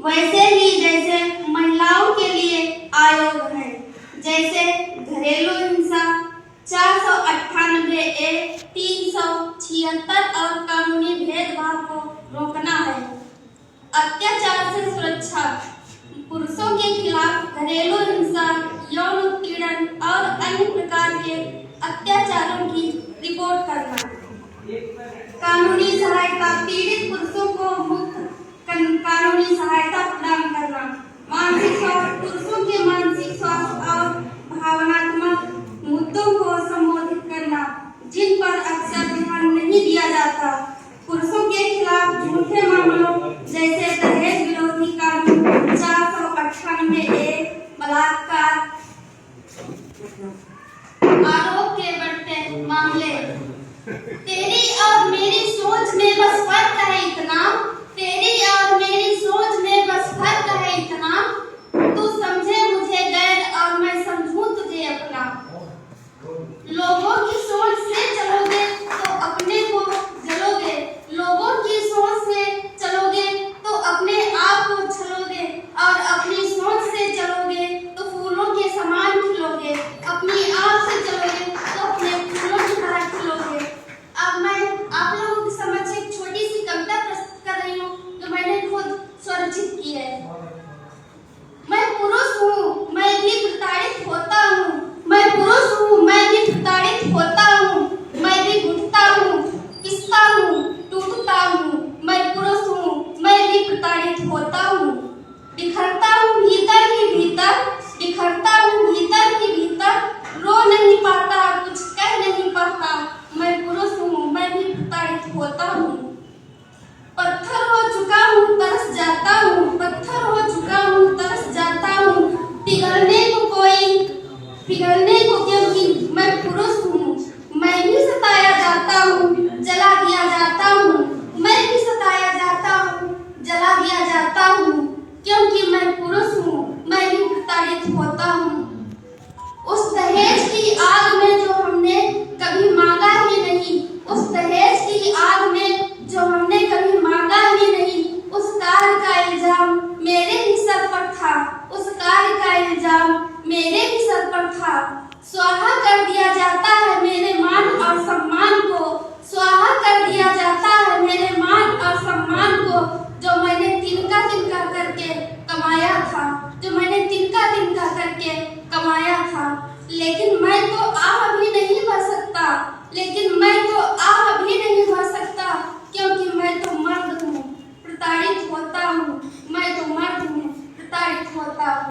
वैसे ही जैसे महिलाओं के लिए आयोग है, जैसे घरेलू हिंसा 498A 376 और कानूनी भेदभाव को रोकना है। अत्याचार से सुरक्षा, पुरुषों के खिलाफ घरेलू हिंसा, यौन उत्पीड़न और अन्य प्रकार के अत्याचारों की रिपोर्ट करना। कानूनी सहायता, पीड़ित पुरुषों को मुफ्त कानूनी सहायता प्रदान करना। मानसिक स्वास्थ्य, पुरुषों के मानसिक स्वास्थ्य और भावनात्मक मुद्दों को संबोधित करना जिन पर अक्सर ध्यान नहीं दिया जाता। पुरुषों के खिलाफ झूठे मामलों जैसे दहेज विरोधी कानून 498A, बलात्कार, आरोप के बढ़ते मामले। तेरी और मेरी सोच में बस फर्क है इतना, तेरी और मेरी सोच में बस फर्क है इतना, तू समझे मुझे गैर और मैं समझूं तुझे अपना। लोगों की सोच से चलोगे तो अपने को जलोगे, लोगों की सोच से चलोगे तो अपने आप को छलोगे, और अपनी सोच से चलोगे तो फूलों के समान खिलोगे, अपनी आँख से चलोगे तो अपने फूलों की तरह खिलोगे। अब मैं आप लोगों के समक्ष एक छोटी सी कविता प्रस्तुत कर रही हूँ जो मैंने खुद स्वरचित की है। मैं पुरुष हूँ, मैं भी प्रताड़ित होता हूँ, मैं पुरुष हूँ, मैं भी प्रताड़ित होता हूँ, मैं भी घुटता हूँ, किसता हूँ, टूटता हूँ। मैं पुरुष हूँ, मैं भी प्रताड़ित होता हूँ, बिखरता हूँ भीतर ही भीतर, बिखरता हूँ भीतर ही भीतर, रो नहीं पाता, कुछ कह नहीं पाता। मैं पुरुष हूँ, मैं भी प्रताड़ित होता हूँ। पत्थर हो चुका हूँ, तरस जाता हूँ, पत्थर हो चुका हूँ, तरस जाता हूँ, पिघलने को क्योंकि मैं पुरुष हूँ। मैं भी सताया जाता हूँ, जला दिया जाता हूँ, मैं भी सताया जाता हूँ, जला दिया जाता हूँ, क्योंकि मैं पुरुष हूँ, मैं भी प्रताड़ित होता हूँ। उस दहेज की आग में जो हमने कभी मांगा ही नहीं, उस दहेज की आग में जो हमने कभी मांगा ही नहीं, उस कार्य का इल्जाम मेरे ही सर पर था, उस कार्य का इल्जाम मेरे ही सर पर था। स्वाहा कर दिया जाता है मेरे मान और सम्मान को, स्वाहा कर दिया जाता है मेरे मान और सम्मान को, जो मैंने तिनका तिनका करके कमाया था, जो मैंने तिनका तिनका करके कमाया था। लेकिन मैं तो आह भी नहीं भर सकता, लेकिन मैं तो आह भी नहीं भर सकता, क्योंकि मैं तो मर्द हूँ, प्रताड़ित होता हूँ, मैं तो मर्द हूँ, प्रताड़ित होता हूँ।